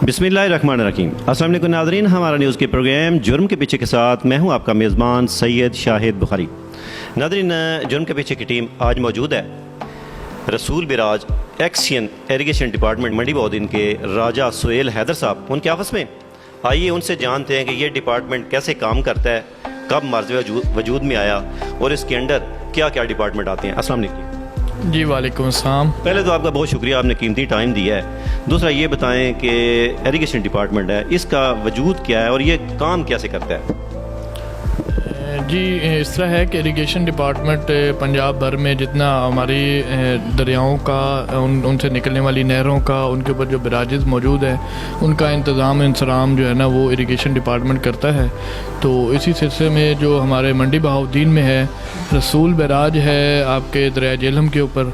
बिस्मिल्लाहिर्रहमानिर्रहीम। अस्सलाम वालेकुम नाज़रीन, हमारा न्यूज़ के प्रोग्राम जुर्म के पीछे के साथ मैं हूं आपका मेज़बान सैयद शाहिद बुखारी। नाज़रीन, जुर्म के पीछे की टीम आज मौजूद है रसूल बिराज एक्सियन इरिगेशन डिपार्टमेंट मंडी बौद्दीन के राजा सुहेल हैदर साहब उनके ऑफिस में। आइए उनसे जानते हैं कि ये डिपार्टमेंट कैसे काम करता है, कब मर्ज़ वजूद में आया और इसके अंडर क्या क्या डिपार्टमेंट आते हैं। अस्सलाम वालेकुम जी। वालेकुम अस्सलाम। पहले तो आपका बहुत शुक्रिया, आपने कीमती टाइम दिया है। दूसरा ये बताएं कि इरिगेशन डिपार्टमेंट है, इसका वजूद क्या है और ये काम कैसे करता है। जी, इस तरह है कि इरिगेशन डिपार्टमेंट पंजाब भर में जितना हमारी दरियाओं का उनसे निकलने वाली नहरों का उनके ऊपर जो बराजेस मौजूद है उनका इंतज़ाम इंसराम जो है ना वो इरिगेशन डिपार्टमेंट करता है। तो इसी सिलसिले में जो हमारे मंडी बहाउद्दीन में है रसूल बराज है आपके दरिया झेलम के ऊपर,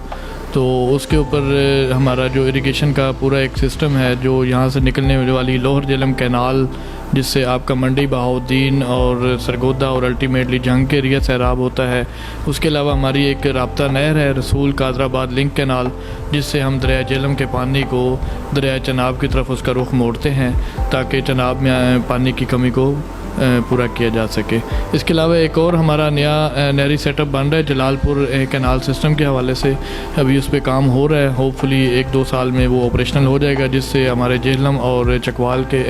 तो उसके ऊपर हमारा जो इरिगेशन का पूरा एक सिस्टम है जो यहाँ से निकलने वाली लोहर झेलम कैनाल जिससे आपका मंडी बहाउद्दीन और सरगोदा और अल्टीमेटली जंग के एरिया सैराब होता है। उसके अलावा हमारी एक राब्ता नहर है रसूल कादराबाद लिंक कैनाल जिससे हम दरिया झेलम के पानी को दरिया चनाब की तरफ उसका रुख मोड़ते हैं ताकि चनाब में पानी की कमी को पूरा किया जा सके। इसके अलावा एक और हमारा नया नहरी सेटअप बन रहा है जलालपुर कैनाल सिस्टम के हवाले से, अभी उस पर काम हो रहा है। होपफुली 1-2 साल में वो ऑपरेशनल हो जाएगा जिससे हमारे झेलम और चकवाल के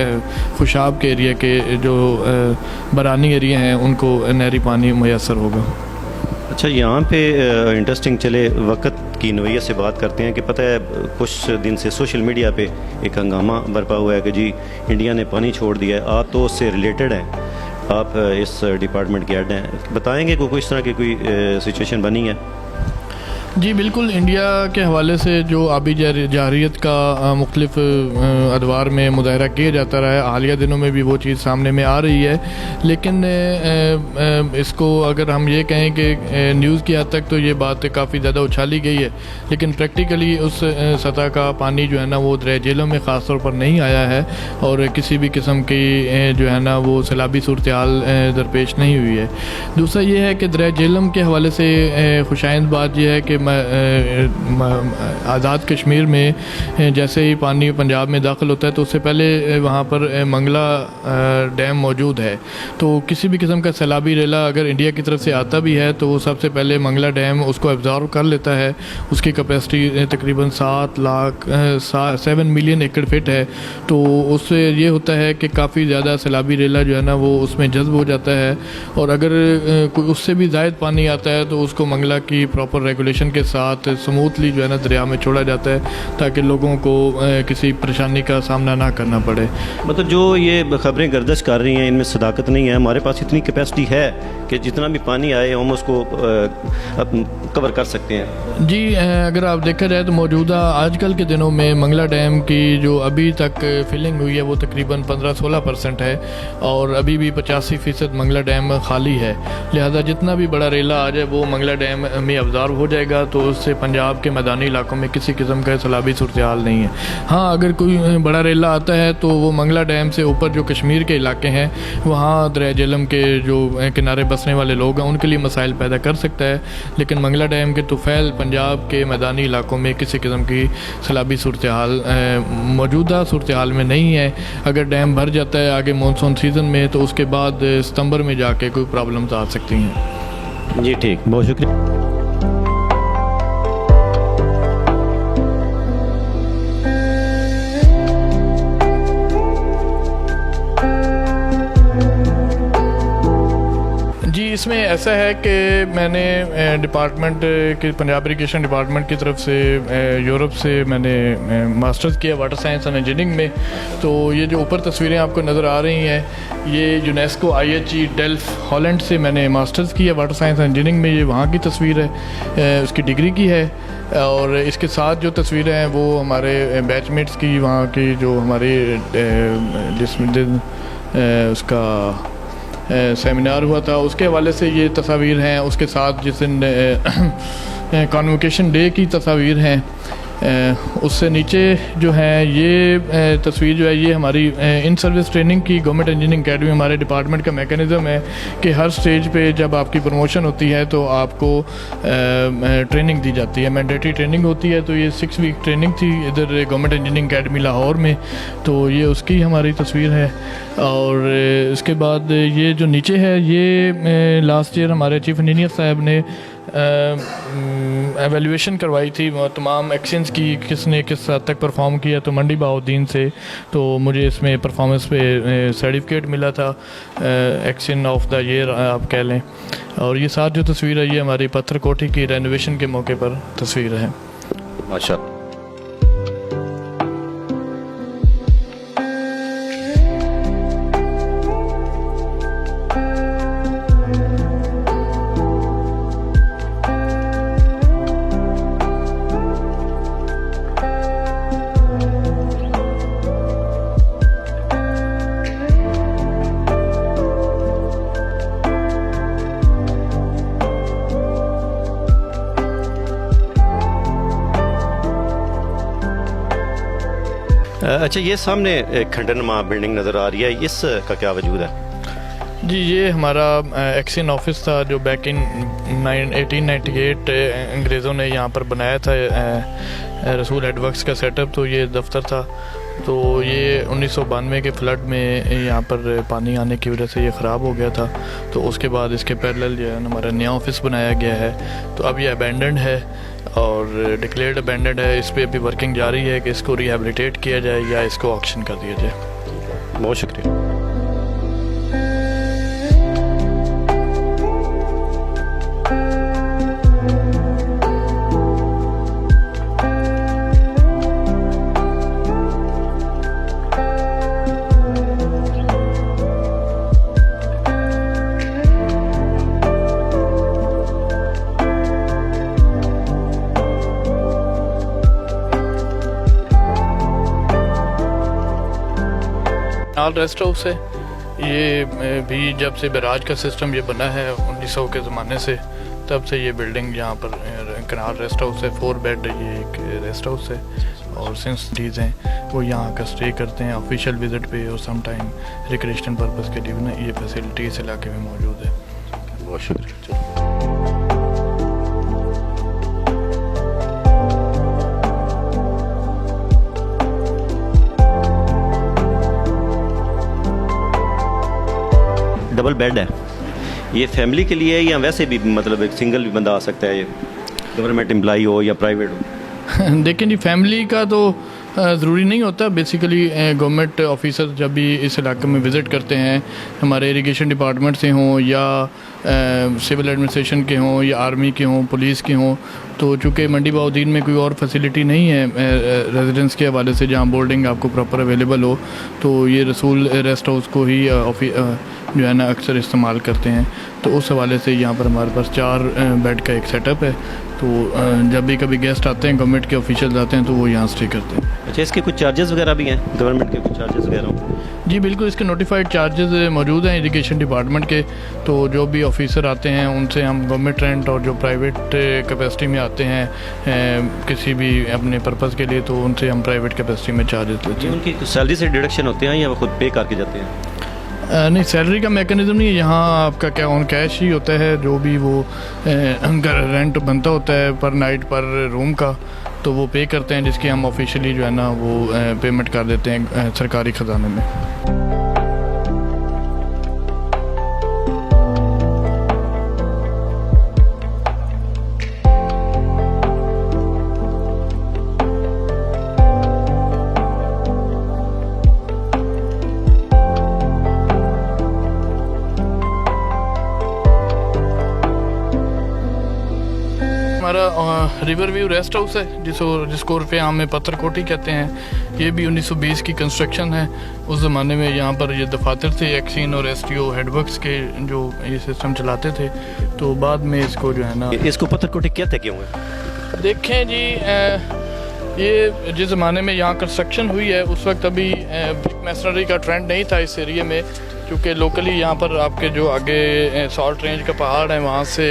खुशाब के एरिया के जो बरानी एरिया हैं उनको नहरी पानी मैसर होगा। अच्छा, यहाँ पे इंटरेस्टिंग चले वक्त की नोयत से बात करते हैं कि पता है कुछ दिन से सोशल मीडिया पे एक हंगामा बरपा हुआ है कि जी इंडिया ने पानी छोड़ दिया है। आप तो उससे रिलेटेड हैं, आप इस डिपार्टमेंट के हेड हैं, बताएंगे कोई इस तरह की कोई सिचुएशन बनी है। जी बिल्कुल, इंडिया के हवाले से जो आबी जारियत का मुख्तलिफ अदवार में मुजाहरा किया जाता रहा है, हालिया दिनों में भी वो चीज़ सामने में आ रही है। लेकिन इसको अगर हम ये कहें कि न्यूज़ की हद तक तो ये बात काफ़ी ज़्यादा उछाली गई है, लेकिन प्रैक्टिकली उस सतह का पानी जो है ना वो दरिया झेलम में ख़ास तौर पर नहीं आया है और किसी भी किस्म की जो है ना वो सैलाबी सूरत हाल दरपेश नहीं हुई है। दूसरा ये है कि दरिया झेलम के हवाले से खुशाइंद बात यह है कि आज़ाद कश्मीर में जैसे ही पानी पंजाब में दाखिल होता है तो उससे पहले वहाँ पर मंगला डैम मौजूद है। तो किसी भी किस्म का सैलाबी रेला अगर इंडिया की तरफ से आता भी है तो वो सबसे पहले मंगला डैम उसको एब्जॉर्व कर लेता है। उसकी कैपेसिटी तकरीबन 7 मिलियन एकड़ फिट है। तो उससे ये होता है कि काफ़ी ज़्यादा सैलाबी रेला जो है ना वो उसमें जज्ब हो जाता है और अगर उससे भी ज़ायद पानी आता है तो उसको मंगला की प्रॉपर रेगुलेशन के साथ स्मूथली जो है ना दरिया में छोड़ा जाता है ताकि लोगों को किसी परेशानी का सामना ना करना पड़े। मतलब जो ये खबरें गर्दिश कर रही हैं इनमें सदाकत नहीं है। हमारे पास इतनी कैपेसिटी है कि जितना भी पानी आए हम उसको कवर कर सकते हैं। जी, अगर आप देखा जाए तो मौजूदा आजकल के दिनों में मंगला डैम की जो अभी तक फिलिंग हुई है वो तकरीबन 15-16% है और अभी भी 85% मंगला डैम खाली है। लिहाजा जितना भी बड़ा रेला आ जाए वो मंगला डैम में अब्जॉर्व हो जाएगा तो उससे पंजाब के मैदानी इलाकों में किसी किस्म का सैलाबी सूरत हाल नहीं है। हाँ, अगर कोई बड़ा रेला आता है तो वो मंगला डैम से ऊपर जो कश्मीर के इलाके हैं वहाँ दरिया झेलम के जो किनारे बसने वाले लोग हैं उनके लिए मसाइल पैदा कर सकता है, लेकिन मंगला डैम के तुफैल पंजाब के मैदानी इलाकों में किसी किस्म की सैलाबी सूरत हाल मौजूदा सूरत हाल में नहीं है। अगर डैम भर जाता है आगे मानसून सीज़न में तो उसके बाद सितंबर में जाके कोई प्रॉब्लम्स आ सकती हैं। जी ठीक, बहुत शुक्रिया। इसमें ऐसा है कि मैंने डिपार्टमेंट की पंजाब इरिगेशन डिपार्टमेंट की तरफ से यूरोप से मैंने मास्टर्स किया वाटर साइंस एंड इंजीनियरिंग में। तो ये जो ऊपर तस्वीरें आपको नज़र आ रही हैं ये यूनेस्को IHE डेल्फ हॉलैंड से मैंने मास्टर्स किया वाटर साइंस एंड इंजीनियरिंग में। ये वहाँ की तस्वीर है, उसकी डिग्री की है। और इसके साथ जो तस्वीरें हैं वो हमारे बैचमेट्स की वहाँ की जो हमारी जिसमें उसका सेमिनार हुआ था उसके हवाले से ये तस्वीर हैं। उसके साथ जिस दिन कॉन्वोकेशन डे की तस्वीर हैं उससे नीचे जो है ये तस्वीर जो है ये हमारी इन सर्विस ट्रेनिंग की गवर्नमेंट इंजीनियरिंग अकेडमी हमारे डिपार्टमेंट का मैकेनिज़्म है कि हर स्टेज पे जब आपकी प्रमोशन होती है तो आपको ट्रेनिंग दी जाती है, मैंडेटरी ट्रेनिंग होती है। तो ये 6 वीक ट्रेनिंग थी इधर गवर्नमेंट इंजीनियरिंग अकेडमी लाहौर में, तो ये उसकी हमारी तस्वीर है। और इसके बाद ये जो नीचे है ये लास्ट ईयर हमारे चीफ इंजीनियर साहब ने एवेल्यूएशन करवाई थी तमाम एक्शंस की, किसने किस हद तक परफॉर्म किया। तो मंडी बहाउद्दीन से तो मुझे इसमें परफॉर्मेंस पे सर्टिफिकेट मिला था, एक्शन ऑफ द ईयर आप कह लें। और ये साथ जो तस्वीर है ये हमारी पत्थर कोठी की रेनोवेशन के मौके पर तस्वीर है। माशाअल्लाह। अच्छा, ये सामने एक खंडनुमा बिल्डिंग नज़र आ रही है, इसका क्या वजूद है? जी, ये हमारा एक्शन ऑफिस था जो बैक इन 1898 अंग्रेज़ों ने यहाँ पर बनाया था, रसूल हेडवर्क्स का सेटअप। तो ये दफ्तर था। तो ये 1992 के फ्लड में यहाँ पर पानी आने की वजह से ये ख़राब हो गया था। तो उसके बाद इसके पैरेलल जो है हमारा नया ऑफिस बनाया गया है। तो अब ये अबैंडन्ड है और डिक्लेयर्ड अबैंडन्ड है। इस पर अभी वर्किंग जारी है कि इसको रिहेबिलिटेट किया जाए या इसको ऑक्शन कर दिया जाए। बहुत शुक्रिया। कनाल रेस्ट हाउस है ये भी, जब से बैराज का सिस्टम ये बना है 1900 के ज़माने से, तब से ये बिल्डिंग यहाँ पर कनाल रेस्ट हाउस है। 4 बेड ये एक रेस्ट हाउस है और सिंस हैं वो यहाँ का स्टे करते हैं ऑफिशियल विजिट पे और सम टाइम रिक्रिएशन पर्पज़ के लिए भी ना ये फैसिलिटी इस इलाके में मौजूद है। बहुत शुक्रिया। डबल बेड है, ये फैमिली के लिए या वैसे भी मतलब एक सिंगल भी बंदा आ सकता है, ये गवर्नमेंट एम्प्लॉई हो या प्राइवेट हो? देखिए जी, फैमिली का तो ज़रूरी नहीं होता। बेसिकली गवर्नमेंट ऑफिसर जब भी इस इलाके में विज़िट करते हैं, हमारे इरिगेशन डिपार्टमेंट से हों या सिविल एडमिनिस्ट्रेशन के हों या आर्मी के हों, पुलिस के हों, तो चूँकि मंडी बहाउद्दीन में कोई और फैसिलिटी नहीं है रेजिडेंस के हवाले से जहाँ बोर्डिंग आपको प्रॉपर अवेलेबल हो, तो ये रसूल रेस्ट हाउस को ही जो है ना अक्सर इस्तेमाल करते हैं। तो उस हवाले से यहाँ पर हमारे पास 4 बेड का एक सेटअप है। तो जब भी कभी गेस्ट आते हैं, गवर्नमेंट के ऑफिशियल्स आते हैं, तो वो यहाँ स्टे करते हैं। अच्छा, इसके कुछ चार्जेस वगैरह भी हैं, गवर्नमेंट के कुछ चार्जेस वगैरह? जी बिल्कुल, इसके नोटिफाइड चार्जेस मौजूद हैं इरिगेशन डिपार्टमेंट के। तो जो भी ऑफिसर आते हैं उनसे हम गवर्नमेंट रेंट और जो प्राइवेट कैपेसिटी में आते हैं किसी भी अपने पर्पज़ के लिए, तो उनसे हम प्राइवेट कैपेसिटी में चार्जेस लेते हैं। उनकी सैलरी से डिडक्शन होते हैं या वो खुद पे करके जाते हैं? नहीं, सैलरी का मैकेनिज़्म नहीं है यहाँ। आपका क्या ऑन कैश ही होता है, जो भी वो रेंट बनता होता है पर नाइट पर रूम का, तो वो पे करते हैं, जिसकी हम ऑफिशियली जो है ना वो पेमेंट कर देते हैं सरकारी ख़जाने में। हमारा रिवर व्यू रेस्ट हाउस है जिसको रुपये आम में पत्थर कोठी कहते हैं। ये भी 1920 की कंस्ट्रक्शन है। उस ज़माने में यहाँ पर ये दफातर थे एक्सीन और एसटीओ हेडवर्क्स के जो ये सिस्टम चलाते थे। तो बाद में इसको जो है ना, इसको पत्थर कोठी कहते क्यों है? देखें जी, ये जिस ज़माने में यहाँ कंस्ट्रक्शन हुई है उस वक्त अभी ब्रिक मैसनरी का ट्रेंड नहीं था इस एरिया में। क्योंकि लोकली यहाँ पर आपके जो आगे सॉल्ट रेंज का पहाड़ है वहाँ से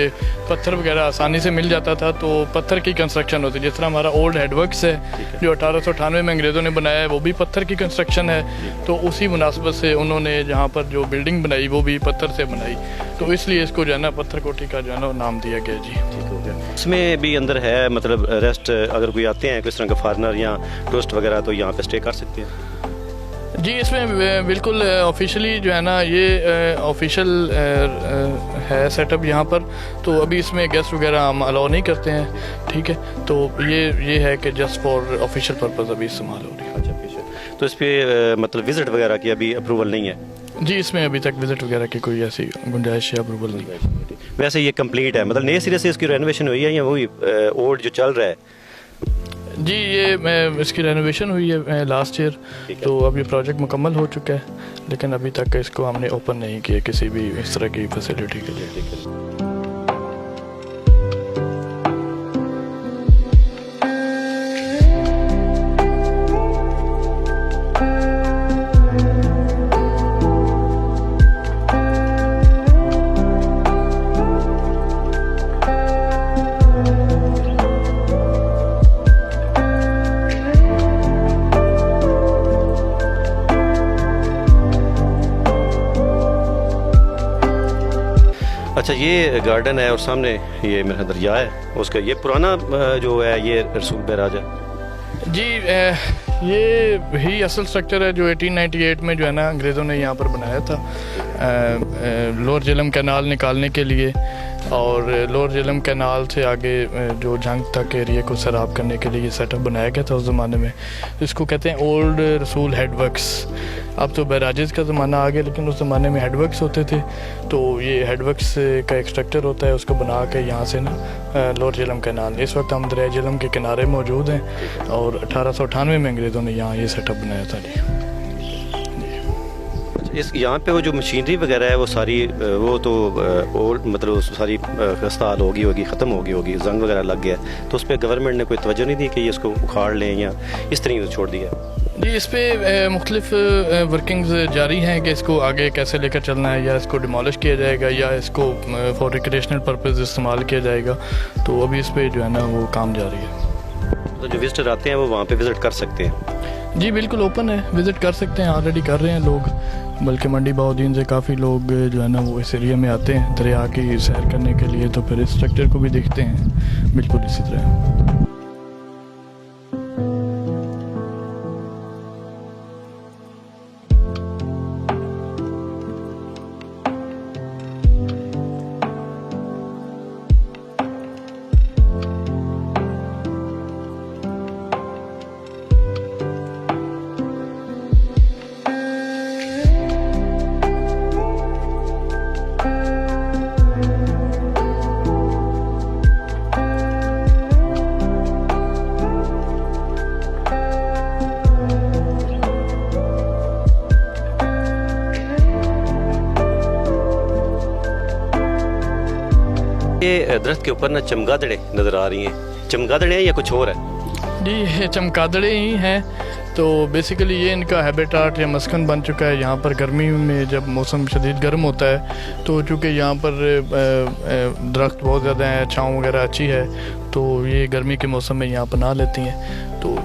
पत्थर वगैरह आसानी से मिल जाता था, तो पत्थर की कंस्ट्रक्शन होती है। जिस तरह हमारा ओल्ड हेडवर्क्स है जो 1898 में अंग्रेज़ों ने बनाया है, वो भी पत्थर की कंस्ट्रक्शन है। तो उसी मुनासबत से उन्होंने जहाँ पर जो बिल्डिंग बनाई वो भी पत्थर से बनाई, तो इसलिए इसको जो है ना पत्थर कोठी का जो है ना नाम दिया गया जी। ठीक हो गया। इसमें भी अंदर है मतलब रेस्ट, अगर कोई आते हैं किस तरह का फॉरनर या टूरिस्ट वगैरह तो यहाँ पे स्टे कर सकते हैं? जी, इसमें बिल्कुल ऑफिशियली जो है ना ये ऑफिशियल है सेटअप यहाँ पर, तो अभी इसमें गेस्ट वगैरह हम अलाउ नहीं करते हैं, ठीक है। तो ये है कि जस्ट फॉर ऑफिशियल पर्पस अभी इस्तेमाल हो रही है। अच्छा, तो इस पर मतलब विजिट वगैरह की अभी अप्रूवल नहीं है? जी, इसमें अभी तक विजिट वगैरह की कोई ऐसी गुंजाइश या अप्रूवल नहीं है। वैसे ये कंप्लीट है, मतलब नए सिरे से इसकी रेनोवेशन हुई है या वही ओल्ड जो चल रहा है? जी, ये इसकी रेनोवेशन हुई है लास्ट ईयर, तो अब ये प्रोजेक्ट मुकम्मल हो चुका है, लेकिन अभी तक इसको हमने ओपन नहीं किया किसी भी इस तरह की फैसिलिटी के लिए। अच्छा, ये गार्डन है और सामने ये मेरा दरिया है, उसका ये पुराना जो है ये रसूल बैराज है? जी, ये ही असल स्ट्रक्चर है जो 1898 में जो है ना अंग्रेज़ों ने यहाँ पर बनाया था लोअर झेलम कैनाल निकालने के लिए, और लोअर झेलम कैनाल से आगे जो जंग तक एरिया को सैराब करने के लिए ये सेटअप बनाया गया था उस ज़माने में। इसको कहते हैं ओल्ड रसूल हेडवर्क्स। अब तो बैराजेस का ज़माना आ गया, लेकिन उस ज़माने में हेडवर्क्स होते थे, तो ये हेडवर्क्स का एक स्ट्रक्चर होता है, उसको बना के यहाँ से ना लोअर झेलम कैनाल, इस वक्त हम दरिया झेलम के किनारे मौजूद हैं, और 1898 में अंग्रेज़ों ने यहाँ ये सेटअप बनाया था जी। इस यहाँ पे वो जो मशीनरी वगैरह है वो सारी वो तो ओल्ड मतलब सारी खस्ताहाल होगी ख़त्म होगी, जंग वगैरह लग गया, तो उस पर गवर्नमेंट ने कोई तवज्जो नहीं दी कि ये इसको उखाड़ लें या इस तरह से छोड़ दिया? जी, इस पर मुख्तलिफ वर्किंग्स जारी हैं कि इसको आगे कैसे लेकर चलना है, या इसको डिमोलिश किया जाएगा या इसको फॉर रिक्रिएशनल पर्पस इस्तेमाल किया जाएगा, तो अभी इस पर जो है ना वो काम जारी है। तो जो विजिटर आते हैं वो वहाँ पे विज़िट कर सकते हैं? जी, बिल्कुल ओपन है, विज़िट कर सकते हैं, ऑलरेडी कर रहे हैं लोग, बल्कि मंडी बहाउद्दीन से काफ़ी लोग जो है ना वो इस एरिया में आते हैं दरिया की सैर करने के लिए, तो फिर इस स्ट्रक्चर को भी देखते हैं बिल्कुल इसी तरह। ये दरख्त के ऊपर ना चमगादड़े नज़र आ रही हैं, चमगादड़े हैं या कुछ और है? जी, ये चमगादड़े ही हैं, तो बेसिकली ये इनका हैबिटाट या मस्कन बन चुका है। यहाँ पर गर्मी में जब मौसम शदीद गर्म होता है, तो चूँकि यहाँ पर दरख्त बहुत ज़्यादा हैं, छाँव वगैरह अच्छी है, तो ये गर्मी के मौसम में यहाँ पनाह लेती हैं। तो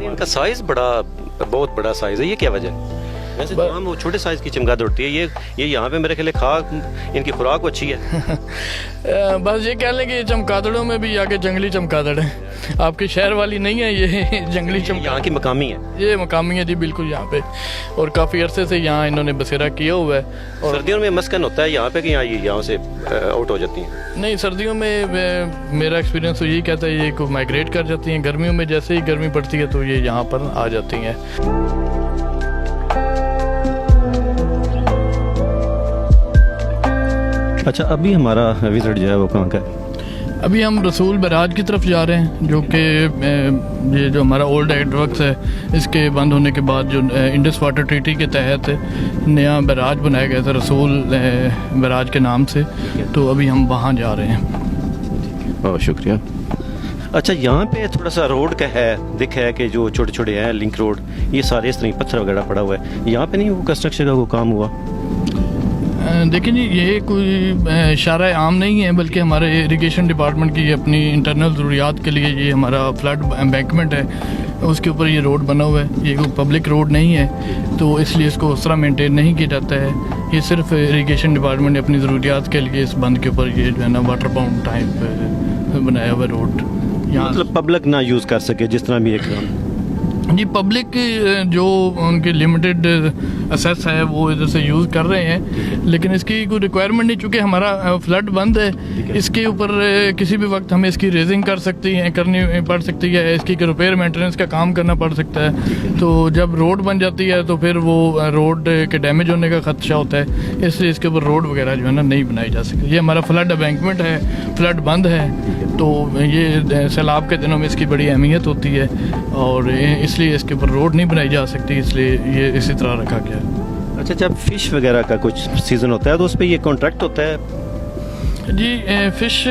इनका साइज़ बहुत बड़ा साइज़ है, ये क्या वजह है? वैसे तमाम वो छोटे साइज़ की चमगादड़ होती है, ये यहाँ पे मेरे ख्याल खाक इनकी खुराक अच्छी है। बस ये कह लें कि चमगादड़ों में भी आगे जंगली चमगादड़ है, आपकी शहर वाली नहीं है, ये जंगली यहाँ की मकामी है, ये मकामी है जी बिल्कुल यहाँ पे, और काफ़ी अरसे से यहाँ इन्होंने बसेरा किया हुआ है। और सर्दियों में मस्कन होता है यहाँ पे कि यहाँ से आउट हो जाती हैं? नहीं, सर्दियों में मेरा एक्सपीरियंस तो यही कहता है ये को माइग्रेट कर जाती हैं, गर्मियों में जैसे ही गर्मी पड़ती है तो ये यहाँ पर आ जाती हैं। अच्छा, अभी हमारा विजिट जो है वो कहाँ का है? अभी हम रसूल बैराज की तरफ जा रहे हैं, जो कि ये जो हमारा ओल्ड हेडवर्क्स है, इसके बंद होने के बाद जो इंडस वाटर ट्रीटी के तहत नया बैराज बनाया गया था रसूल बैराज के नाम से, तो अभी हम वहाँ जा रहे हैं। बहुत शुक्रिया। अच्छा, यहाँ पे थोड़ा सा रोड का है, दिखा है कि जो छोटे छोटे हैं लिंक रोड, ये सारे इस तरह पत्थर वगैरह पड़ा हुआ है, यहाँ पे नहीं वो कंस्ट्रक्शन का वो काम हुआ? देखिए जी, ये कोई इशारा आम नहीं है, बल्कि हमारे इरिगेशन डिपार्टमेंट की अपनी इंटरनल ज़रूरियात के लिए ये हमारा फ्लड एम्बैंकमेंट है, उसके ऊपर ये रोड बना हुआ है। ये कोई पब्लिक रोड नहीं है, तो इसलिए इसको उस तरह मेंटेन नहीं किया जाता है। ये सिर्फ इरिगेशन डिपार्टमेंट ने अपनी ज़रूरियात के लिए इस बंद के ऊपर ये जो है ना वाटर पाउंड टाइप बनाया हुआ रोड यहाँ, मतलब पब्लिक ना यूज़ कर सके, जिस तरह भी एक जी पब्लिक जो उनकी लिमिटेड असेस है वो इधर से यूज़ कर रहे हैं, लेकिन इसकी कोई रिक्वायरमेंट नहीं, चूँकि हमारा फ्लड बंद है। इसके ऊपर किसी भी वक्त हमें इसकी रेजिंग करनी पड़ सकती है, इसकी रिपेयर मेंटेनेंस का काम करना पड़ सकता है। तो जब रोड बन जाती है तो फिर वो रोड के डैमेज होने का खदशा होता है, इसलिए इसके ऊपर रोड वगैरह जो है ना नहीं बनाई जा सकती। ये हमारा फ्लड एम्बैंकमेंट है, फ्लड बंद है, तो ये सैलाब के दिनों में इसकी बड़ी अहमियत होती है और इसलिए इसके ऊपर रोड नहीं बनाई जा सकती, इसलिए ये इसी तरह रखा गया है। अच्छा, जब फिश वगैरह का कुछ सीज़न होता है तो उस पर ये कॉन्ट्रैक्ट होता है? जी फ़िश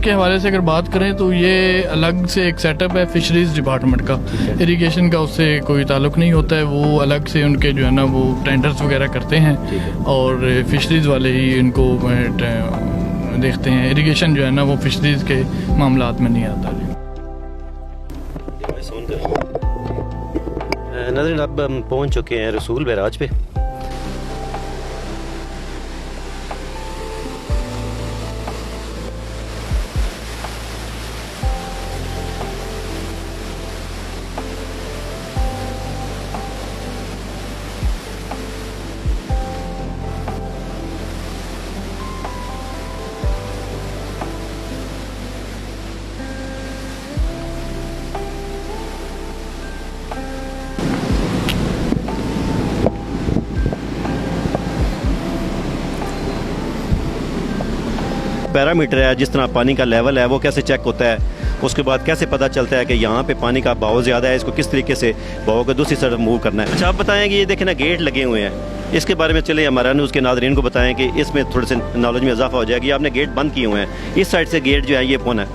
के हवाले से अगर बात करें तो ये अलग से एक सेटअप है फिशरीज़ डिपार्टमेंट का, इरिगेशन का उससे कोई ताल्लुक़ नहीं होता है। वो अलग से उनके जो है ना वो टेंडर्स वगैरह करते हैं और फिशरीज़ वाले ही इनको देखते हैं। इरिगेशन जो है ना वो फिशरीज़ के मामलात में नहीं आता। नाज़रीन, अब हम पहुंच चुके हैं रसूल बैराज पे। पैरामीटर है, जिस तरह पानी का लेवल है वो कैसे चेक होता है, उसके बाद कैसे पता चलता है कि यहाँ पे पानी का बहाव ज़्यादा है, इसको किस तरीके से बहाव को दूसरी तरफ मूव करना है। अच्छा, आप बताएं कि ये देखें ना गेट लगे हुए हैं, इसके बारे में चले हमारा न्यूज़ के नाज़रीन को बताएं कि इसमें थोड़े से नॉलेज में इजाफा हो जाएगी। आपने गेट बंद किए हुए हैं, इस साइड से गेट जो है ये कौन है?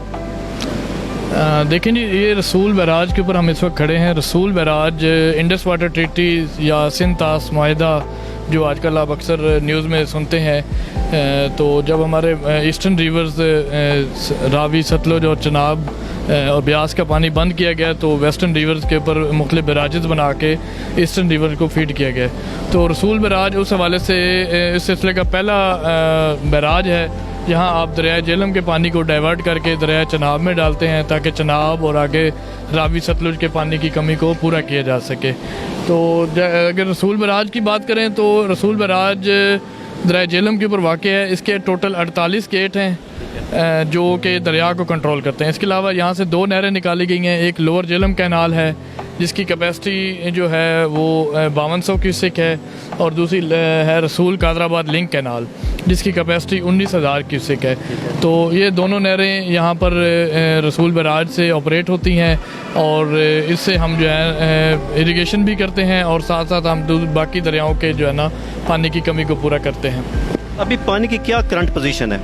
देखें जी, ये रसूल बैराज के ऊपर हम इस वक्त खड़े हैं। रसूल बैराज इंडस वाटर ट्रीटी या सिंध तास माहिदा जो आजकल आप अक्सर न्यूज़ में सुनते हैं, तो जब हमारे ईस्टर्न रिवर्स रावी, सतलुज और चनाब और ब्यास का पानी बंद किया गया, तो वेस्टर्न रिवर्स के ऊपर मुख्तलिफ बैराजेस बना के ईस्टर्न रिवर को फीड किया गया। तो रसूल बैराज उस हवाले से इस सिलसिले का पहला बैराज है जहां आप दरिया झेलम के पानी को डाइवर्ट करके दरिया चनाब में डालते हैं, ताकि चनाब और आगे रावी सतलुज के पानी की कमी को पूरा किया जा सके। तो अगर रसूल बैराज की बात करें तो रसूल बैराज दरिया झेलम के ऊपर वाक़ है। इसके टोटल 48 गेट हैं जो कि दरिया को कंट्रोल करते हैं। इसके अलावा यहाँ से 2 नहरें निकाली गई हैं। एक लोअर झेलम कैनाल है जिसकी कैपेसिटी जो है वो 5200 क्यूसेक है, और दूसरी है रसूल कादराबाद लिंक कैनाल जिसकी कैपेसिटी 19,000 क्यूसेक है। तो ये दोनों नहरें यहाँ पर रसूल बैराज से ऑपरेट होती हैं और इससे हम जो है इरिगेशन भी करते हैं और साथ साथ हम बाकी दरियाओं के जो है ना पानी की कमी को पूरा करते हैं। अभी पानी की क्या करंट पोजीशन है?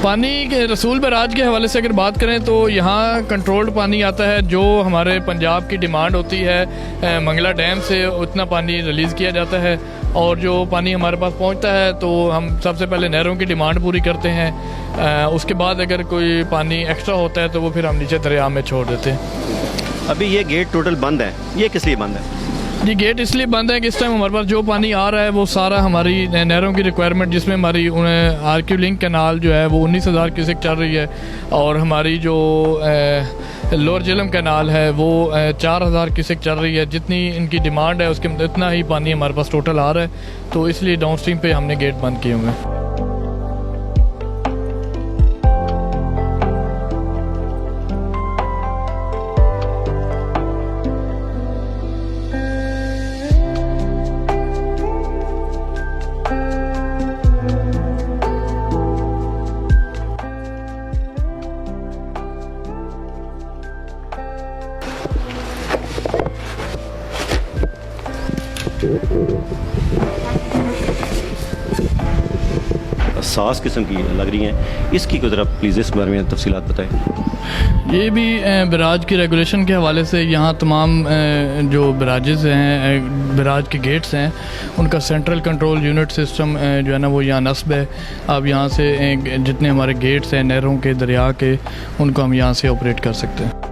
पानी के रसूल बैराज के हवाले से अगर बात करें तो यहाँ कंट्रोल्ड पानी आता है। जो हमारे पंजाब की डिमांड होती है मंगला डैम से उतना पानी रिलीज़ किया जाता है, और जो पानी हमारे पास पहुँचता है तो हम सबसे पहले नहरों की डिमांड पूरी करते हैं। उसके बाद अगर कोई पानी एक्स्ट्रा होता है तो वो फिर हम नीचे दरिया में छोड़ देते हैं। अभी ये गेट टोटल बंद है, ये किस लिए बंद है? जी गेट इसलिए बंद है कि इस टाइम हमारे पास जो पानी आ रहा है वो सारा हमारी नहरों की रिक्वायरमेंट, जिसमें हमारी आरक्यू लिंक कैनाल जो है वो 19,000 क्यूसेक चल रही है, और हमारी जो लोअर झेलम कैनाल है वो 4,000 क्यूसेक चल रही है। जितनी इनकी डिमांड है उसके इतना ही पानी हमारे पास टोटल आ रहा है, तो इसलिए डाउन स्ट्रीम पे हमने गेट बंद किए हुए हैं। सास किस्म की लग रही हैं, इसकी कोई ज़रा प्लीज़ इस बारे में तफसीलात बताएं। ये भी बराज की रेगुलेशन के हवाले से यहाँ तमाम जो बराजेज़ हैं, बराज के गेट्स हैं, उनका सेंट्रल कंट्रोल यूनिट सिस्टम जो है ना वो यहाँ नस्ब है। अब यहाँ से जितने हमारे गेट्स हैं नहरों के, दरिया के, उनको हम यहाँ से ऑपरेट कर सकते हैं।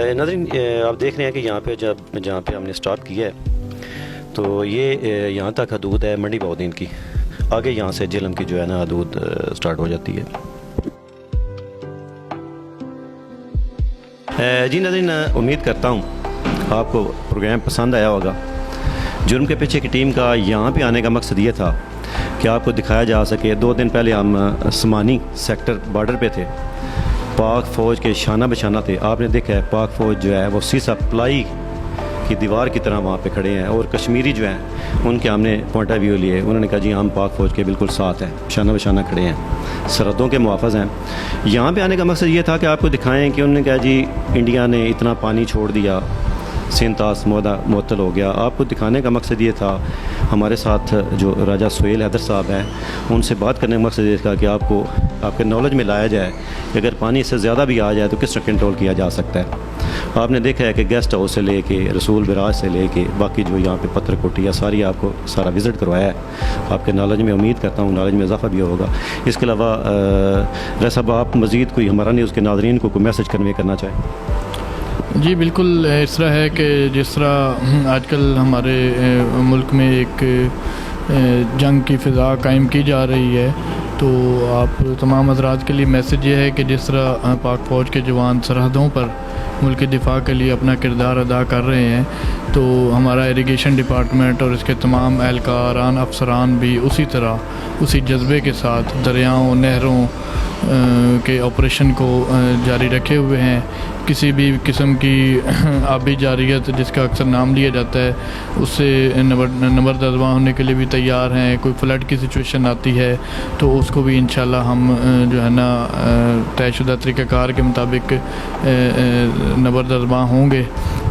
नाज़रीन, आप देख रहे हैं कि यहाँ पे जहाँ पे हमने स्टॉप किया है तो ये यहाँ तक हदूद है मंडी बहाउद्दीन की। आगे यहाँ से झेलम की जो है ना हदूद स्टार्ट हो जाती है। जी नाज़रीन, उम्मीद करता हूँ आपको प्रोग्राम पसंद आया होगा। जुर्म के पीछे की टीम का यहाँ पे आने का मकसद ये था कि आपको दिखाया जा सके। 2 दिन पहले हम समानी सेक्टर बॉर्डर पे थे, पाक फ़ौज के शाना बशाना थे। आपने देखा है पाक फ़ौज जो है वो सीसा प्लाई की दीवार की तरह वहाँ पे खड़े हैं, और कश्मीरी जो हैं उनके हमने पॉइंट ऑफ व्यू लिए। उन्होंने कहा जी हम पाक फ़ौज के बिल्कुल साथ हैं, शाना बशाना खड़े हैं, सरहदों के मुहाफ़िज़ हैं। यहाँ पे आने का मकसद ये था कि आपको दिखाएं कि उन्होंने कहा जी इंडिया ने इतना पानी छोड़ दिया, सिंतास मुअत्तल हो गया। आपको दिखाने का मकसद ये था, हमारे साथ जो राजा सुहेल हैदर साहब हैं उनसे बात करने का मकसद ये था कि आपको आपके नॉलेज में लाया जाए कि अगर पानी इससे ज़्यादा भी आ जाए तो किस तरह कंट्रोल किया जा सकता है। आपने देखा है कि गेस्ट हाउस से लेके रसूल बिराज से लेके बाकी जो यहाँ पे पत्थर कोटियाँ सारी आपको सारा विज़िट करवाया है। आपके नॉलेज में उम्मीद करता हूँ नॉलेज में इजाफा भी होगा। इसके अलावा वैसा आप मज़ीद कोई हमारा न्यूज़ के नाज़रीन को कोई मैसेज कन्वे करना चाहें? जी बिल्कुल, इस तरह है कि जिस तरह आजकल हमारे मुल्क में एक जंग की फ़िज़ा कायम की जा रही है, तो आप तमाम हज़रात के लिए मैसेज ये है कि जिस तरह पाक फ़ौज के जवान सरहदों पर मुल्क के दिफा के लिए अपना किरदार अदा कर रहे हैं, तो हमारा इरिगेशन डिपार्टमेंट और इसके तमाम एहलकारान अफसरान भी उसी तरह उसी जज्बे के साथ दरियाओं नहरों के ऑपरेशन को जारी रखे हुए हैं। किसी भी किस्म की आबी जारियत जिसका अक्सर नाम लिया जाता है उससे नंबरदरवा होने के लिए भी तैयार हैं। कोई फ्लड की सिचुएशन आती है तो उसको भी इंशाल्लाह हम जो है ना तयशुदा तरीक़ाकार के मुताबिक नंबरदरवा होंगे।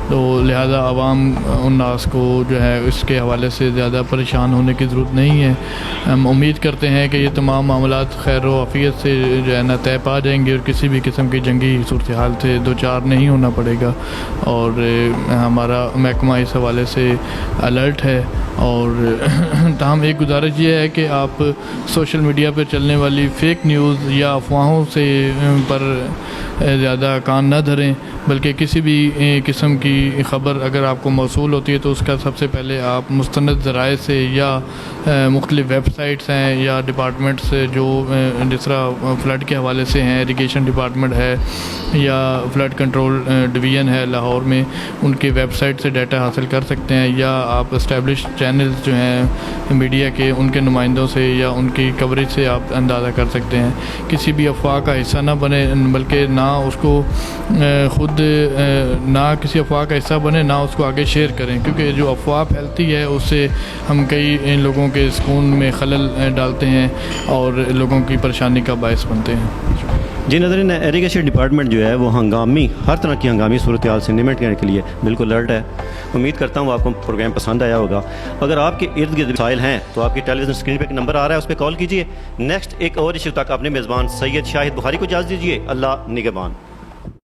तो लिहाजा आवाम उन्नास को जो है इसके हवाले से ज़्यादा परेशान होने की ज़रूरत नहीं है। हम उम्मीद करते हैं कि ये तमाम मामलात खैर व आफ़ियत से जो है ना तय पा जाएंगे और किसी भी किस्म की जंगी सूरत हाल से दो चार नहीं होना पड़ेगा। और हमारा महकमा इस हवाले से अलर्ट है। और तमाम एक गुजारिश ये है कि आप सोशल मीडिया पर चलने वाली फ़ेक न्यूज़ या अफवाहों से पर ज़्यादा कान न धरें, बल्कि किसी भी किस्म की ख़बर अगर आपको मौसूल होती है तो उसका सबसे पहले आप मुस्तनद ज़राए से या मुख्तलिफ़ वेबसाइट्स हैं या डिपार्टमेंट से जो जिस तरह फ़्लड के हवाले से हैं, इरिगेशन डिपार्टमेंट है या फ़्लड कंट्रोल डिवीज़न है लाहौर में, उनकी वेबसाइट से डाटा हासिल कर सकते हैं। या आप इस्टेब्लिश चैनल्स जो हैं मीडिया के उनके नुमाइंदों से या उनकी कवरेज से आप अंदाज़ा कर सकते हैं। किसी भी अफवाह का हिस्सा ना बने, बल्कि ना उसको ख़ुद ना किसी अफवाह का हिस्सा बने, ना उसको आगे शेयर करें, क्योंकि जो अफवाह फैलती है उससे हम कई लोगों के सुकून में खलल डालते हैं और लोगों की परेशानी का बायस बनते हैं। जी नाज़रीन, इरिगेशन डिपार्टमेंट जो है वो हर तरह की हंगामी सूरत हाल से निपटने के लिए बिल्कुल अलर्ट है। उम्मीद करता हूँ आपको प्रोग्राम पसंद आया होगा। अगर आपके इर्द गिर्द मसाइल हैं तो आपकी टेलीविज़न स्क्रीन पे एक नंबर आ रहा है, उस पर कॉल कीजिए। नेक्स्ट एक और इशू तक अपने मेज़बान सैयद शाहिद बुखारी को इजाज़त दीजिए। अल्लाह निगहबान।